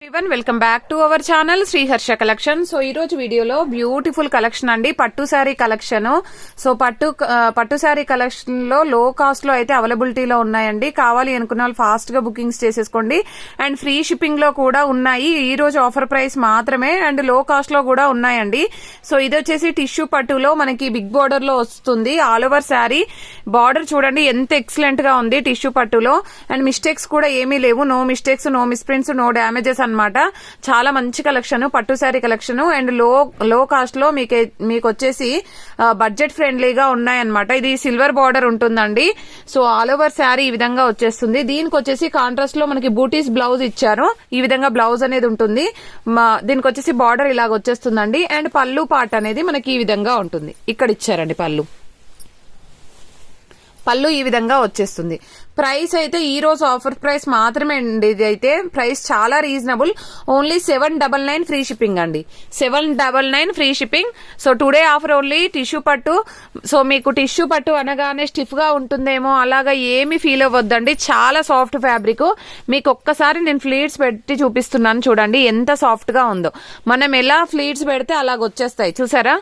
everyone, welcome back to our channel Sri Harsha collection. So ee roju video lo beautiful collection andi pattu saree collection. So pattu saree collection lo low cost lo aithe availability lo unnayandi. Kavali anukunna vallu fast ga bookings cheseskondi and free shipping lo kuda unnayi. Ee roju offer price maatrame and low cost lo kuda unnayandi. So idi vachesi tissue pattu lo manaki big border lo vastundi. All over saree border chudandi enta excellent ga undi tissue pattu lo and mistakes kuda emi levu. No mistakes, no misprints, no damages అనమాట. చాలా మంచి collection, పట్టు sari collection and లో cost లో మీకు వచ్చేసి budget ఫ్రెండ్లీగా ఉన్నాయన్నమాట. ఇది సిల్వర్ బార్డర్ ఉంటుందండి. సో ఆల్ ఓవర్ శారీ ఈ విధంగా వచ్చేస్తుంది. దీనికి వచ్చేసి కాంట్రాస్ట్ లో మనకి బూటీస్ బ్లౌజ్ ఇచ్చారు. ఈ విధంగా బ్లౌజ్ అనేది ఉంటుంది. దీనికి వచ్చేసి బార్డర్ ఇలాగ వచ్చేస్తుందండి. అండ్ పళ్ళు పార్ట్ అనేది మనకి ఈ విధంగా ఉంటుంది. ఇక్కడ ఇచ్చారండి పళ్ళు ఈ విధంగా వచ్చేస్తుంది. ప్రైస్ అయితే ఈ రోజు ఆఫర్ ప్రైస్ మాత్రమే అండి. ఇది అయితే ప్రైస్ చాలా రీజనబుల్. ఓన్లీ 799 ఫ్రీ షిప్పింగ్ అండి. 799 free shipping. So today offer only tissue పట్టు. సో మీకు టిష్యూ పట్టు అనగానే స్టిఫ్ గా ఉంటుందేమో అలాగా ఏమి ఫీల్ అవ్వద్దండి. చాలా సాఫ్ట్ ఫ్యాబ్రిక్. మీకు ఒక్కసారి నేను ఫ్లీట్స్ పెట్టి చూపిస్తున్నాను చూడండి ఎంత సాఫ్ట్ గా ఉందో. మనం ఎలా ఫ్లీట్స్ పెడితే అలాగ వచ్చేస్తాయి. చూసారా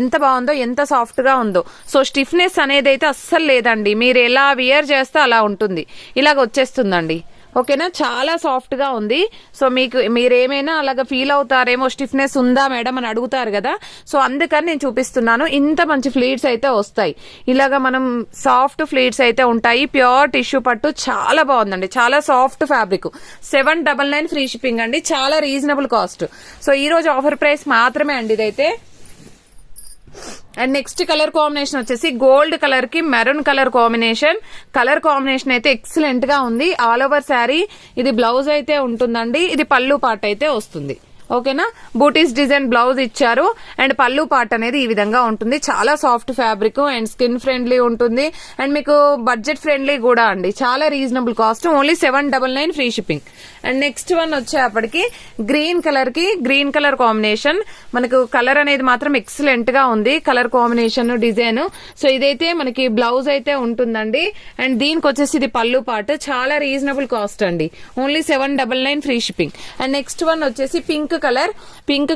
ఎంత బాగుందో, ఎంత సాఫ్ట్ గా ఉందో. సో స్టిఫ్నెస్ అనేది అయితే అస్సలు లేదండి. మీరు ఎలా వియర్ చేస్తే అలా ఉంటుంది. ఇలాగ వచ్చేస్తుందండి. ఓకేనా, చాలా సాఫ్ట్ గా ఉంది. సో మీరేమైనా అలాగా ఫీల్ అవుతారేమో, స్టిఫ్నెస్ ఉందా మేడం అని అడుగుతారు కదా. సో అందుకని నేను చూపిస్తున్నాను. ఇంత మంచి ఫ్లీట్స్ అయితే వస్తాయి. ఇలాగా మనం సాఫ్ట్ ఫ్లీట్స్ అయితే ఉంటాయి. ప్యూర్ టిష్యూ పట్టు చాలా బాగుందండి. చాలా సాఫ్ట్ ఫ్యాబ్రిక్. 799 ఫ్రీ షిప్పింగ్ అండి. చాలా రీజనబుల్ కాస్ట్. సో ఈ రోజు ఆఫర్ ప్రైస్ మాత్రమే అండి ఇదైతే. అండ్ నెక్స్ట్ కలర్ కాంబినేషన్ వచ్చేసి గోల్డ్ కలర్ కి maroon colour combination. Colour combination అయితే ఎక్సలెంట్ గా ఉంది. ఆల్ ఓవర్ శారీ ఇది బ్లౌజ్ అయితే ఉంటుందండి. ఇది పళ్ళు పార్ట్ అయితే వస్తుంది. ఓకేనా, బూటీస్ డిజైన్ బ్లౌజ్ ఇచ్చారు. అండ్ పళ్ళు పార్ట్ అనేది ఈ విధంగా ఉంటుంది. చాలా soft fabric and skin friendly ఉంటుంది. అండ్ మీకు బడ్జెట్ ఫ్రెండ్లీ కూడా అండి. చాలా reasonable cost. Only 799 free shipping. And next one వచ్చేప్పటికి గ్రీన్ కలర్ కి గ్రీన్ కలర్ కాంబినేషన్. మనకు కలర్ అనేది మాత్రం ఎక్సలెంట్ గా ఉంది. Colour combination design. సో ఇదైతే మనకి బ్లౌజ్ అయితే ఉంటుందండి. అండ్ దీనికి వచ్చేసి ఇది పళ్ళు పార్ట్. చాలా రీజనబుల్ కాస్ట్ అండి. Only 799 free shipping. And next one వచ్చేసి పింక్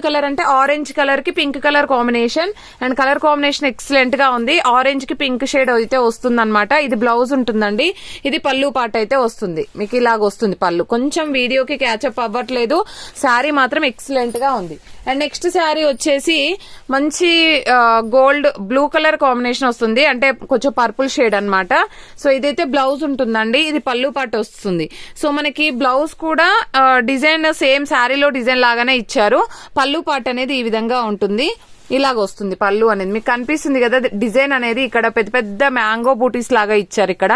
కలర్ అంటే ఆరెంజ్ కలర్ కి pink colour combination. And colour combination excellent గా ఉంది. ఆరెంజ్ కి పింక్ షేడ్ అయితే వస్తుంది అనమాట. ఇది బ్లౌజ్ ఉంటుందండి. ఇది పళ్ళు పార్ట్ అయితే వస్తుంది. మీకు ఇలాగ వస్తుంది పళ్ళు. కొంచెం వీడియోకి క్యాచప్ అవ్వట్లేదు. శారీ మాత్రం ఎక్సలెంట్ గా ఉంది. అండ్ నెక్స్ట్ శారీ వచ్చేసి మంచి గోల్డ్ బ్లూ కలర్ కాంబినేషన్ వస్తుంది. అంటే కొంచెం పర్పుల్ షేడ్ అనమాట. సో ఇదైతే బ్లౌజ్ ఉంటుందండి. ఇది పళ్ళు పార్ట్ వస్తుంది. సో మనకి బ్లౌజ్ కూడా డిజైన్ సేమ్ శారీలో డిజైన్ లాగానే ఇచ్చారు. పళ్ళు పార్ట్ అనేది ఈ విధంగా ఉంటుంది. ఇలాగ వస్తుంది పళ్ళు అనేది. మీకు కనిపిస్తుంది కదా డిజైన్ అనేది. ఇక్కడ పెద్ద పెద్ద మ్యాంగో బూటీస్ లాగా ఇచ్చారు ఇక్కడ.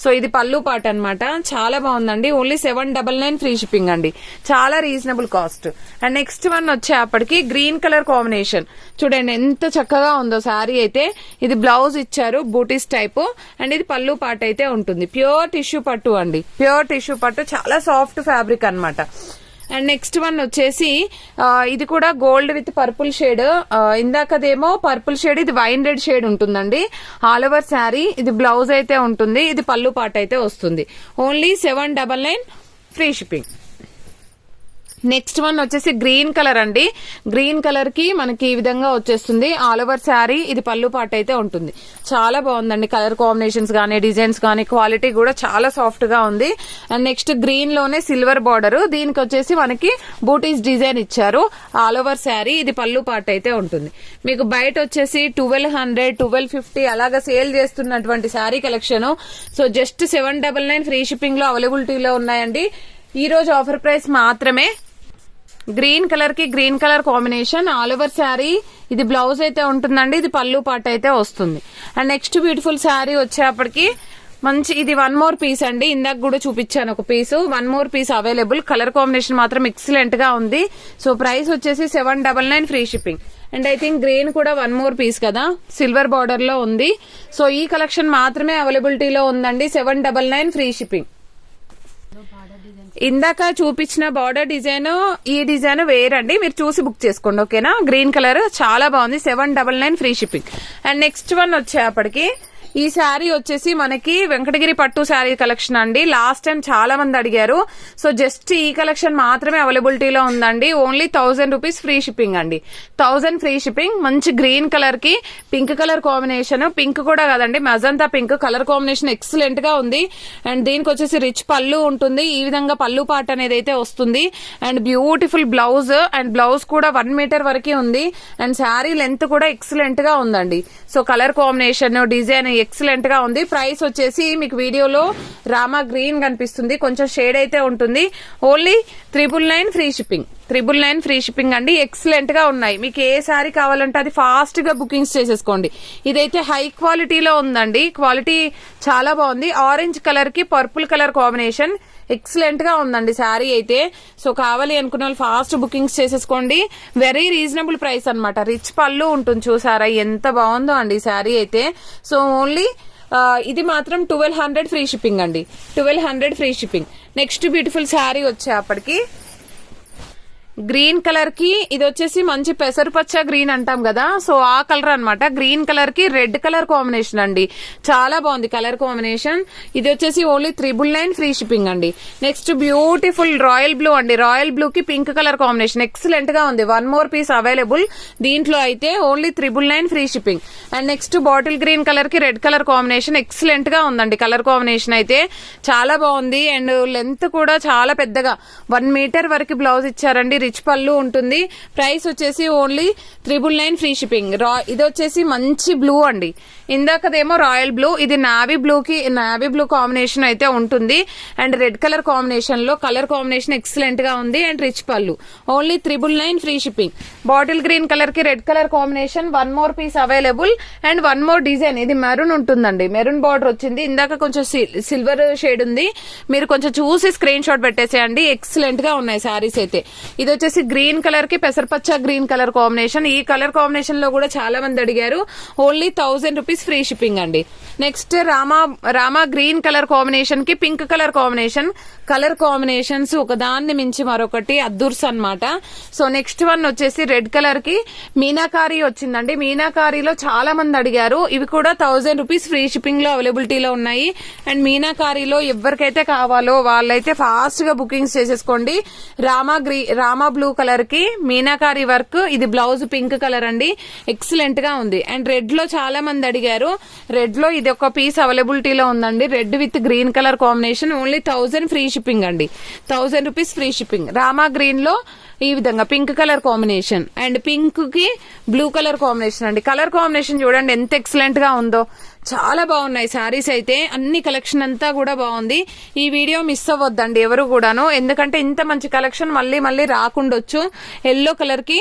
సో ఇది పళ్ళు పార్ట్ అనమాట. చాలా బాగుందండి. ఓన్లీ 799 ఫ్రీ షిప్పింగ్ అండి. చాలా reasonable cost. And next one వచ్చేప్పటికి గ్రీన్ కలర్ కాంబినేషన్. చూడండి ఎంత చక్కగా ఉందో శారీ అయితే. ఇది బ్లౌజ్ ఇచ్చారు బూటీస్ టైప్. అండ్ ఇది పళ్ళు పార్ట్ అయితే ఉంటుంది. ప్యూర్ టిష్యూ పట్టు అండి. ప్యూర్ టిష్యూ పట్టు. చాలా సాఫ్ట్ ఫ్యాబ్రిక్ అనమాట. అండ్ నెక్స్ట్ వన్ వచ్చేసి ఇది కూడా గోల్డ్ విత్ పర్పుల్ షేడ్. ఇందాకదేమో పర్పుల్ షేడ్, ఇది వైన్ రెడ్ షేడ్ ఉంటుందండి. ఆల్ ఓవర్ శారీ ఇది బ్లౌజ్ అయితే ఉంటుంది. ఇది పళ్ళు పార్ట్ అయితే వస్తుంది. Only 799 free shipping. Next one వచ్చేసి గ్రీన్ కలర్ అండి. గ్రీన్ కలర్ కి మనకి ఈ విధంగా వచ్చేస్తుంది. ఆల్ ఓవర్ శారీ ఇది పళ్ళు పార్ట్ అయితే ఉంటుంది. చాలా బాగుందండి. కలర్ కాంబినేషన్స్ గానీ డిజైన్స్ గానీ క్వాలిటీ కూడా చాలా సాఫ్ట్ గా ఉంది. అండ్ నెక్స్ట్ గ్రీన్ లోనే సిల్వర్ బార్డర్. దీనికి వచ్చేసి మనకి బూటీస్ డిజైన్ ఇచ్చారు. ఆల్ ఓవర్ శారీ ఇది పళ్ళు పార్ట్ అయితే ఉంటుంది. మీకు బయట వచ్చేసి 1200, 1250 అలాగా సేల్ చేస్తున్నటువంటి sari collection. So just 799 free shipping లో అవైలబిలిటీలో ఉన్నాయండి. ఈ రోజు ఆఫర్ ప్రైస్ మాత్రమే. గ్రీన్ కలర్ కి green colour combination. All over sari ఇది బ్లౌజ్ అయితే ఉంటుందండి. ఇది పళ్ళు పార్ట్ అయితే వస్తుంది. అండ్ నెక్స్ట్ బ్యూటిఫుల్ శారీ వచ్చేప్పటికి మంచి ఇది 1 మోర్ పీస్ అండి. ఇందాక కూడా చూపించాను ఒక piece. 1 more piece available. Colour combination మాత్రం ఎక్సలెంట్ గా ఉంది. సో ప్రైస్ వచ్చేసి 799 free shipping. And I think green కూడా 1 మోర్ పీస్ కదా, సిల్వర్ బార్డర్ లో ఉంది. సో ఈ కలెక్షన్ మాత్రమే అవైలబిలిటీలో ఉందండి. 799 ఫ్రీ షిప్పింగ్. ఇందాక చూపించిన బార్డర్ డిజైన్ ఈ డిజైన్ వేరండి. మీరు చూసి బుక్ చేసుకోండి. ఓకేనా, గ్రీన్ కలర్ చాలా బాగుంది. 799 free shipping. And next one వచ్చేప్పటికి ఈ శారీ వచ్చేసి మనకి వెంకటగిరి పట్టు శారీ కలెక్షన్ అండి. లాస్ట్ టైం చాలా మంది అడిగారు. సో జస్ట్ ఈ కలెక్షన్ మాత్రమే అవైలబిలిటీలో ఉందండి. ఓన్లీ 1000 రూపీస్ ఫ్రీ షిప్పింగ్ అండి. 1000 ఫ్రీ షిప్పింగ్. మంచి గ్రీన్ కలర్ కి పింక్ కలర్ కాంబినేషన్, పింక్ కూడా కాదండి magenta pink colour combination excellent గా ఉంది. అండ్ దీనికి వచ్చేసి రిచ్ పళ్ళు ఉంటుంది. ఈ విధంగా పళ్ళు పార్ట్ అనేది అయితే వస్తుంది. And beautiful blouse, and blouse కూడా 1 మీటర్ వరకే ఉంది. అండ్ శారీ లెంత్ కూడా ఎక్సలెంట్ గా ఉందండి. So colour combination design excellent గా ఉంది. ప్రైస్ వచ్చేసి మీకు వీడియోలో రామా గ్రీన్ కనిపిస్తుంది, కొంచెం షేడ్ అయితే ఉంటుంది. Only 999 free shipping. 999 free shipping అండి. ఎక్సలెంట్ గా ఉన్నాయి. మీకు ఏ శారీ కావాలంటే అది ఫాస్ట్ గా బుకింగ్స్ చేసేసుకోండి. ఇదైతే హై క్వాలిటీలో ఉందండి. క్వాలిటీ చాలా బాగుంది. ఆరెంజ్ కలర్ కి పర్పుల్ కలర్ కాంబినేషన్ ఎక్సలెంట్ గా ఉందండి శారీ అయితే. సో కావాలి అనుకున్న వాళ్ళు ఫాస్ట్ బుకింగ్స్ చేసేసుకోండి. వెరీ రీజనబుల్ ప్రైస్ అన్నమాట. రిచ్ పళ్ళు ఉంటుంది చూసారా, ఎంత బాగుందో అండి శారీ అయితే. సో ఓన్లీ ఇది మాత్రం 1200 ఫ్రీ షిప్పింగ్ అండి. 1200 free shipping. Next beautiful sari వచ్చేప్పటికి గ్రీన్ కలర్ కి ఇది వచ్చేసి మంచి పెసరపచ్చ గ్రీన్ అంటాం కదా, సో ఆ కలర్ అన్నమాట. గ్రీన్ కలర్ కి రెడ్ కలర్ కాంబినేషన్ అండి. చాలా బాగుంది కలర్ కాంబినేషన్. ఇది వచ్చేసి ఓన్లీ 999 ఫ్రీ షిప్పింగ్ అండి. నెక్స్ట్ బ్యూటిఫుల్ రాయల్ బ్లూ అండి. రాయల్ బ్లూ కి పింక్ కలర్ కాంబినేషన్ ఎక్సలెంట్ గా ఉంది. 1 మోర్ పీస్ అవైలబుల్ దీంట్లో అయితే. Only 999 free shipping. And next bottle green colour కి రెడ్ కలర్ కాంబినేషన్ ఎక్సలెంట్ గా ఉందండి. కలర్ కాంబినేషన్ అయితే చాలా బాగుంది. అండ్ లెంత్ కూడా చాలా పెద్దగా 1 మీటర్ వరకు బ్లౌజ్ ఇచ్చారండి. రిచ్ పళ్ళు ఉంటుంది. ప్రైస్ వచ్చేసి ఓన్లీ 999 ఫ్రీ షిప్పింగ్. ఇది వచ్చేసి మంచి బ్లూ అండి. ఇందాకదేమో రాయల్ బ్లూ, ఇది నావీ బ్లూ కి నావీ బ్లూ కాంబినేషన్ అయితే ఉంటుంది. అండ్ రెడ్ కలర్ కాంబినేషన్ లో కలర్ కాంబినేషన్ ఎక్సలెంట్ గా ఉంది. అండ్ రిచ్ పళ్ళు. Only 999 free shipping. Bottle green colour కి red colour combination 1 more piece available. And 1 more design. ఇది మెరూన్ ఉంటుందండి. మెరూన్ బార్డర్ వచ్చింది. ఇందాక కొంచెం సిల్వర్ షేడ్ ఉంది. మీరు కొంచెం చూసి స్క్రీన్ షాట్ పెట్టేసేయండి. ఎక్సలెంట్ గా ఉన్నాయి శారీస్ అయితే. ఇది వచ్చేసి గ్రీన్ కలర్ కి పెసరపచ్చ గ్రీన్ కలర్ కాంబినేషన్. ఈ కలర్ కాంబినేషన్ లో కూడా చాలా మంది అడిగారు. ఓన్లీ 1000 రూపీస్ ఫ్రీ షిప్పింగ్ అండి. Next Rama green colour combination కి pink colour combination. Colour combinations ఒకదాన్ని మించి మరొకటి అద్దుర్స్ అన్నమాట. సో నెక్స్ట్ వన్ వచ్చేసి రెడ్ కలర్ కి మీనాకారి వచ్చిందండి. మీనాకారిలో చాలా మంది అడిగారు. ఇవి కూడా 1000 రూపీస్ ఫ్రీ షిప్పింగ్ లో అవైలబిలిటీలో ఉన్నాయి. అండ్ మీనాకారిలో ఎవరికైతే కావాలో వాళ్ళైతే ఫాస్ట్ గా బుకింగ్స్ చేసేసుకోండి. రామా బ్లూ కలర్ కి మీనాకారి వర్క్. ఇది బ్లౌజ్ పింక్ కలర్ అండి. ఎక్సలెంట్ గా ఉంది. అండ్ రెడ్ లో చాలా మంది అడిగారు. రెడ్ లో ఇది ఒక పీస్ అవైలబిలిటీలో ఉందండి. Red with green colour combination. Only 1000 free shipping అండి. 1000 rupees free shipping. Rama green లో ఈ విధంగా pink colour combination. And pink కి బ్లూ కలర్ కాంబినేషన్ అండి. కలర్ కాంబినేషన్ చూడండి ఎంత ఎక్సలెంట్ గా ఉందో. చాలా బాగున్నాయి శారీస్ అయితే. అన్ని కలెక్షన్ అంతా కూడా బాగుంది. ఈ వీడియో మిస్ అవ్వద్దండి ఎవరు కూడాను, ఎందుకంటే ఇంత మంచి కలెక్షన్ మళ్ళీ మళ్ళీ రాకుండొచ్చు. ఎల్లో కలర్ కి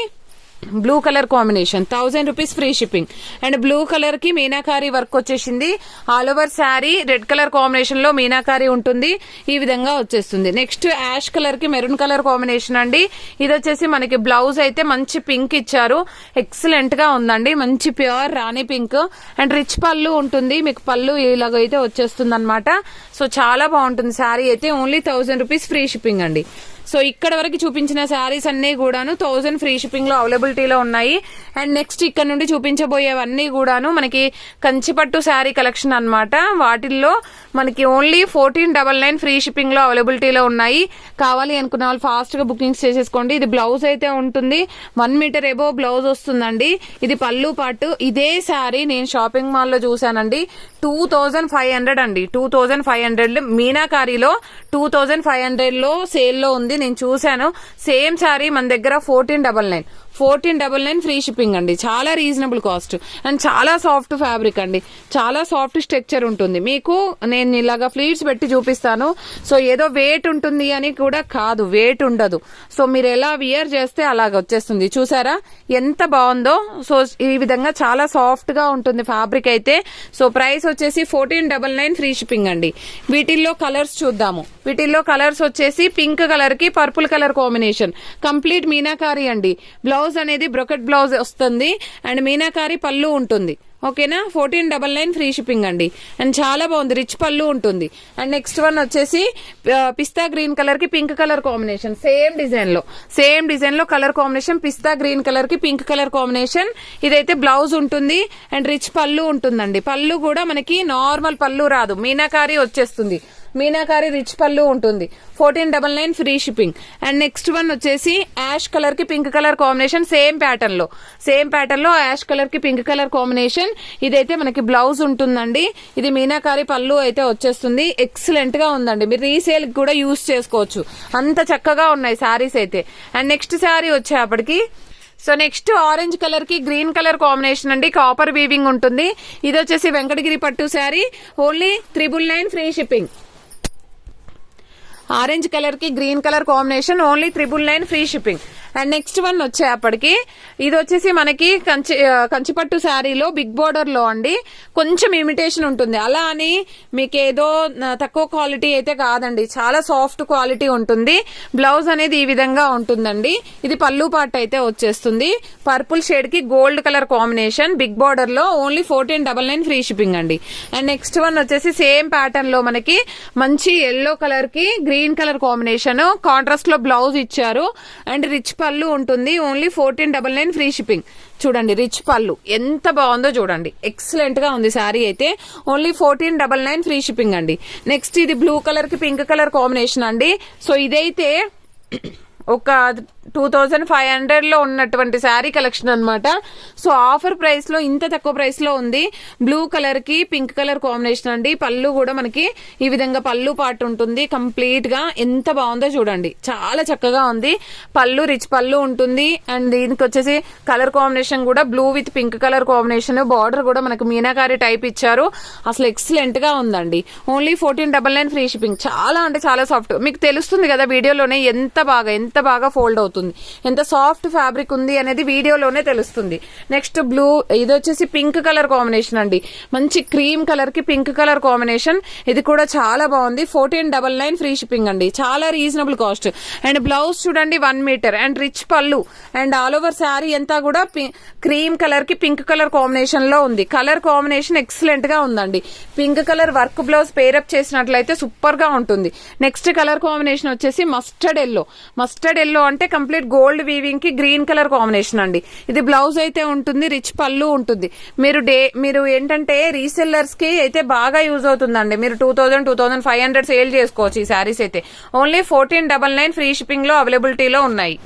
blue colour combination 1000 rupees free shipping. And blue colour కి మీనాకారి వర్క్ వచ్చేసింది. All over sari red colour combination లో మీనాకారి ఉంటుంది. ఈ విధంగా వచ్చేస్తుంది. నెక్స్ట్ యాష్ కలర్ కి మెరూన్ కలర్ కాంబినేషన్ అండి. ఇది వచ్చేసి మనకి బ్లౌజ్ అయితే మంచి పింక్ ఇచ్చారు. ఎక్సలెంట్ గా ఉందండి. మంచి pure Rani pink. And rich పళ్ళు ఉంటుంది. మీకు పళ్ళు ఇలాగైతే వచ్చేస్తుంది అనమాట. సో చాలా బాగుంటుంది శారీ అయితే. ఓన్లీ 1000 రూపీస్ ఫ్రీ షిప్పింగ్ అండి. సో ఇక్కడ వరకు చూపించిన శారీస్ అన్ని కూడాను 1000 ఫ్రీ షిప్పింగ్ లో అవైలబిలిటీలో ఉన్నాయి. అండ్ నెక్స్ట్ ఇక్కడ నుండి చూపించబోయేవన్నీ కూడాను మనకి కంచిపట్టు శారీ కలెక్షన్ అన్నమాట. వాటిల్లో మనకి ఓన్లీ 1499 ఫ్రీ షిప్పింగ్ లో అవైలబిలిటీలో ఉన్నాయి. కావాలి అనుకున్న వాళ్ళు ఫాస్ట్ గా బుకింగ్స్ చేసేసుకోండి. ఇది బ్లౌజ్ అయితే ఉంటుంది. 1 మీటర్ ఎబో బ్లౌజ్ వస్తుందండి. ఇది పళ్ళు పాటు. ఇదే శారీ నేను షాపింగ్ మాల్ లో చూసానండి. 2500 అండి. 2500 మీనాకారిలో 2500 లో సేల్ లో ఉంది. నేను చూశాను. సేమ్ శారీ మన దగ్గర 1499 ఫ్రీ షిప్పింగ్ అండి. చాలా రీజనబుల్ కాస్ట్. అండ్ చాలా సాఫ్ట్ ఫ్యాబ్రిక్ అండి. చాలా సాఫ్ట్ స్ట్రక్చర్ ఉంటుంది. మీకు నేను ఇలాగా ఫ్లీట్స్ పెట్టి చూపిస్తాను. సో ఏదో వెయిట్ ఉంటుంది అని కూడా కాదు, వెయిట్ ఉండదు. సో మీరు ఎలా వియర్ చేస్తే అలాగ వచ్చేస్తుంది. చూసారా ఎంత బాగుందో. సో ఈ విధంగా చాలా సాఫ్ట్ గా ఉంటుంది ఫ్యాబ్రిక్ అయితే. సో ప్రైస్ వచ్చేసి 1499 ఫ్రీ షిప్పింగ్ అండి. వీటిల్లో కలర్స్ చూద్దాము. వీటిల్లో కలర్స్ వచ్చేసి పింక్ కలర్ కి purple colour combination. Complete meenakari అండి. బ్లౌజ్ అనేది బ్రొకెట్ బ్లౌజ్ వస్తుంది. అండ్ మీనాకారి పళ్ళు ఉంటుంది. ఓకేనా. 1499 ఫ్రీ షిప్పింగ్ అండి. అండ్ చాలా బాగుంది, రిచ్ పళ్ళు ఉంటుంది. అండ్ నెక్స్ట్ వన్ వచ్చేసి పిస్తా గ్రీన్ కలర్ కి pink colour combination, same design లో కలర్ కాంబినేషన్, పిస్తా గ్రీన్ కలర్ కి పింక్ కలర్ కాంబినేషన్. ఇదైతే బ్లౌజ్ ఉంటుంది అండ్ రిచ్ పళ్ళు ఉంటుందండి. పళ్ళు కూడా మనకి నార్మల్ పళ్ళు రాదు, మీనాకారి వచ్చేస్తుంది. మీనాకారి రిచ్ పళ్ళు ఉంటుంది. 1499 free shipping. And next one వచ్చేసి యాష్ కలర్ కి pink colour combination, same pattern లో యాష్ కలర్ కి పింక్ కలర్ కాంబినేషన్. ఇదైతే మనకి బ్లౌజ్ ఉంటుందండి. ఇది మీనాకారి పళ్ళు అయితే వచ్చేస్తుంది. ఎక్సలెంట్ గా ఉందండి, మీరు రీసేల్ కూడా యూజ్ చేసుకోవచ్చు, అంత చక్కగా ఉన్నాయి శారీస్ అయితే. అండ్ నెక్స్ట్ శారీ వచ్చేప్పటికి సో నెక్స్ట్ ఆరెంజ్ కలర్ కి గ్రీన్ కలర్ కాంబినేషన్ అండి, కాపర్ వీవింగ్ ఉంటుంది. ఇది వచ్చేసి వెంకటగిరి పట్టు sari, only 999 free shipping. Orange colour కి green colour combination, only 999 free shipping. And next one వచ్చేప్పటికి ఇది వచ్చేసి మనకి కంచిపట్టు శారీలో బిగ్ బోర్డర్ లో అండి, కొంచెం ఇమిటేషన్ ఉంటుంది. అలా అని మీకు ఏదో తక్కువ క్వాలిటీ అయితే కాదండి, చాలా సాఫ్ట్ క్వాలిటీ ఉంటుంది. బ్లౌజ్ అనేది ఈ విధంగా ఉంటుందండి. ఇది పళ్ళు పార్ట్ అయితే వచ్చేస్తుంది. పర్పుల్ షేడ్ కి gold colour combination, big border లో, ఓన్లీ 1499 ఫ్రీ షిప్పింగ్ అండి. అండ్ నెక్స్ట్ వన్ వచ్చేసి సేమ్ ప్యాటర్న్ లో మనకి మంచి ఎల్లో కలర్ కి గ్రీన్ కలర్ కాంబినేషన్, కాంట్రాస్ట్ లో బ్లౌజ్ ఇచ్చారు. అండ్ రిచ్ పళ్ళు ఉంటుంది, ఓన్లీ 1499 ఫ్రీ షిప్పింగ్. చూడండి రిచ్ పళ్ళు ఎంత బాగుందో చూడండి, ఎక్సలెంట్ గా ఉంది శారీ అయితే. ఓన్లీ 1499 ఫ్రీ షిప్పింగ్ అండి. నెక్స్ట్ ఇది బ్లూ కలర్ కి పింక్ కలర్ కాంబినేషన్ అండి. సో ఇదైతే ఒక 2500 లో ఉన్నటువంటి శారీ కలెక్షన్ అన్నమాట. సో ఆఫర్ ప్రైస్ లో ఇంత తక్కువ ప్రైస్ లో ఉంది. బ్లూ కలర్ కి పింక్ కలర్ కాంబినేషన్ అండి. పళ్ళు కూడా మనకి ఈ విధంగా పళ్ళు పార్ట్ ఉంటుంది కంప్లీట్ గా. ఎంత బాగుందో చూడండి, చాలా చక్కగా ఉంది. పళ్ళు రిచ్ పళ్ళు ఉంటుంది. అండ్ దీనికి వచ్చేసి కలర్ కాంబినేషన్ కూడా blue with pink colour combination, border కూడా మనకి మీనాకారి టైప్ ఇచ్చారు. అసలు ఎక్సలెంట్ గా ఉందండి. Only 1499 free shipping. చాలా అంటే చాలా సాఫ్ట్, మీకు తెలుస్తుంది కదా వీడియోలోనే ఎంత బాగా ఫోల్డ్ అవుతుంది, ఎంత సాఫ్ట్ ఫ్యాబ్రిక్ ఉంది అనేది వీడియోలోనే తెలుస్తుంది. నెక్స్ట్ బ్లూ, ఇది వచ్చేసి పింక్ కలర్ కాంబినేషన్ అండి, మంచి క్రీమ్ కలర్ కి పింక్ కలర్ కాంబినేషన్. ఇది కూడా చాలా బాగుంది. 1499 ఫ్రీ షిప్పింగ్ అండి, చాలా రీజనబుల్ కాస్ట్. అండ్ బ్లౌజ్ చూడండి 1 మీటర్ అండ్ రిచ్ పళ్ళు. అండ్ ఆల్ ఓవర్ శారీ అంతా కూడా క్రీమ్ కలర్ కి పింక్ కలర్ కాంబినేషన్ లో ఉంది. కలర్ కాంబినేషన్ ఎక్సలెంట్ గా ఉందండి. Pink colour work blouse pair up చేసినట్లయితే సూపర్ గా ఉంటుంది. నెక్స్ట్ కలర్ కాంబినేషన్ వచ్చేసి మస్టర్డ్ ఎల్లో అంటే కంప్లీట్ గోల్డ్ వీవింగ్ కి గ్రీన్ కలర్ కాంబినేషన్ అండి. ఇది బ్లౌజ్ అయితే ఉంటుంది, రిచ్ పళ్ళు ఉంటుంది. మీరు ఏంటంటే రీసెల్లర్స్ కి అయితే బాగా యూజ్ అవుతుందండి. మీరు 2500 సేల్ చేసుకోవచ్చు ఈ శారీస్ అయితే. ఓన్లీ 1499 ఫ్రీ షిప్పింగ్ లో అవైలబిలిటీలో ఉన్నాయి.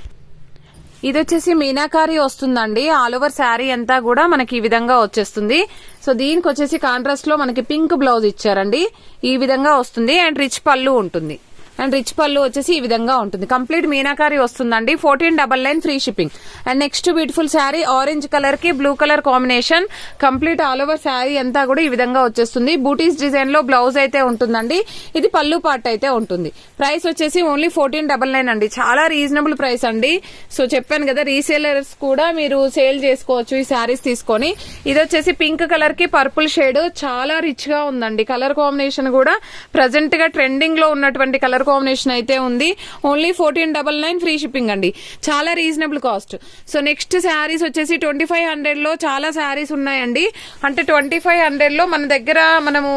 ఇది వచ్చేసి మీనాకారి వస్తుందండి. ఆల్ ఓవర్ శారీ అంతా కూడా మనకి ఈ విధంగా వచ్చేస్తుంది. సో దీనికి వచ్చేసి కాంట్రాస్ట్ లో మనకి పింక్ బ్లౌజ్ ఇచ్చారండి, ఈ విధంగా వస్తుంది. అండ్ రిచ్ పళ్ళు ఉంటుంది. అండ్ రిచ్ పళ్ళు వచ్చేసి ఈ విధంగా ఉంటుంది. కంప్లీట్ మీనాకారి వస్తుందండి. 1499 free shipping. And next beautiful sari orange colour కి blue colour combination, complete all over sari అంతా కూడా ఈ విధంగా వచ్చేస్తుంది. బూటీస్ డిజైన్ లో బ్లౌజ్ అయితే ఉంటుందండి. ఇది పళ్ళు పార్ట్ అయితే ఉంటుంది. ప్రైస్ వచ్చేసి ఓన్లీ 1499 అండి, చాలా రీజనబుల్ ప్రైస్ అండి. సో చెప్పాను కదా, రీసేలర్స్ కూడా మీరు సేల్ చేసుకోవచ్చు ఈ శారీస్ తీసుకొని. ఇది వచ్చేసి పింక్ కలర్ కి పర్పుల్ షేడ్, చాలా రిచ్ గా ఉందండి. కలర్ కాంబినేషన్ కూడా ప్రజెంట్ గా ట్రెండింగ్ లో ఉన్నటువంటి కలర్ కాంబినేషన్ అయితే ఉంది. ఓన్లీ 1499 ఫ్రీ షిప్పింగ్ అండి, చాలా reasonable cost. So next saris వచ్చేసి 2500 లో చాలా శారీస్ ఉన్నాయండి. అంటే 2500 లో మన దగ్గర మనము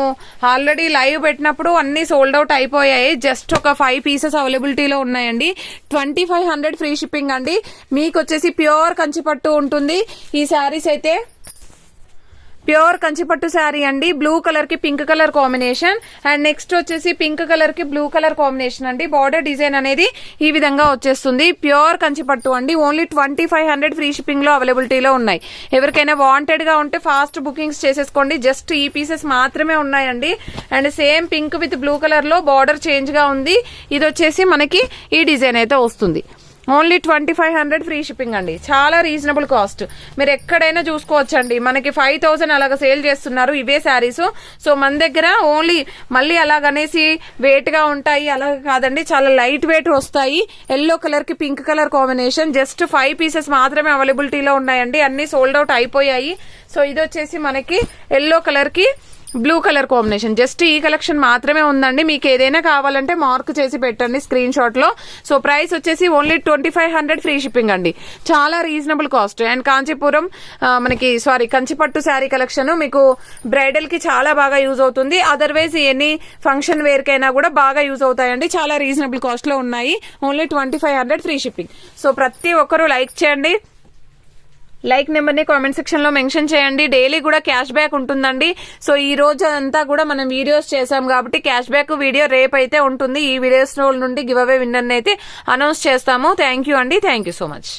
ఆల్రెడీ లైవ్ పెట్టినప్పుడు అన్ని సోల్డ్ అవుట్ అయిపోయాయి. జస్ట్ ఒక 5 పీసెస్ అవైలబిలిటీలో ఉన్నాయండి. 2500 ఫ్రీ షిప్పింగ్ అండి. మీకు వచ్చేసి ప్యూర్ కంచిపట్టు ఉంటుంది ఈ శారీస్ అయితే. ప్యూర్ కంచిపట్టు శారీ అండి. బ్లూ కలర్ కి pink colour combination. And next వచ్చేసి పింక్ కలర్ కి బ్లూ కలర్ కాంబినేషన్ అండి. బార్డర్ డిజైన్ అనేది ఈ విధంగా వచ్చేస్తుంది. ప్యూర్ కంచిపట్టు అండి. ఓన్లీ 2500 ఫ్రీ షిప్పింగ్ లో అవైలబిలిటీలో ఉన్నాయి. ఎవరికైనా వాంటెడ్ గా ఉంటే ఫాస్ట్ బుకింగ్స్ చేసేసుకోండి. జస్ట్ ఈ పీసెస్ మాత్రమే ఉన్నాయండి. And same pink with blue colour లో బార్డర్ చేంజ్ గా ఉంది. ఇది వచ్చేసి మనకి ఈ డిజైన్ అయితే వస్తుంది. ఓన్లీ 2500 ఫ్రీ షిప్పింగ్ అండి, చాలా రీజనబుల్ కాస్ట్. మీరు ఎక్కడైనా చూసుకోవచ్చండి. మనకి 5000 అలాగ సేల్ చేస్తున్నారు ఇవే శారీస్. సో మన దగ్గర ఓన్లీ మళ్ళీ అలాగనేసి వెయిట్ గా ఉంటాయి అలాగ కాదండి, చాలా లైట్ వెయిట్ వస్తాయి. ఎల్లో కలర్ కి pink colour combination. Just 5 pieces మాత్రమే అవైలబిలిటీలో ఉన్నాయండి, అన్ని సోల్డ్ అవుట్ అయిపోయాయి. సో ఇది వచ్చేసి మనకి ఎల్లో కలర్ కి బ్లూ కలర్ కాంబినేషన్. జస్ట్ ఈ కలెక్షన్ మాత్రమే ఉందండి. మీకు ఏదైనా కావాలంటే మార్క్ చేసి పెట్టండి స్క్రీన్ షాట్ లో. సో ప్రైస్ వచ్చేసి ఓన్లీ 2500 ఫ్రీ షిప్పింగ్ అండి. చాలా reasonable cost. And Kanchipuram Kanchipattu sari collection మీకు బ్రైడల్ కి చాలా బాగా యూజ్ అవుతుంది. అదర్వైజ్ ఎనీ ఫంక్షన్ వేర్ కైనా కూడా బాగా యూజ్ అవుతాయండి. చాలా రీజనబుల్ కాస్ట్ లో ఉన్నాయి. Only 2500 free shipping. సో ప్రతి ఒక్కరూ లైక్ చేయండి. లైక్ నెంబర్ ని కామెంట్ సెక్షన్ లో మెన్షన్ చేయండి. డైలీ కూడా క్యాష్ బ్యాక్ ఉంటుందండి. సో ఈ రోజు అంతా కూడా మనం వీడియోస్ చేసాం కాబట్టి క్యాష్ బ్యాక్ వీడియో రేపు అయితే ఉంటుంది. ఈ వీడియోస్ నుండి గివ్ అవే విన్నర్ అయితే అనౌన్స్ చేస్తాము. థ్యాంక్ యూ అండి. Thank you so much.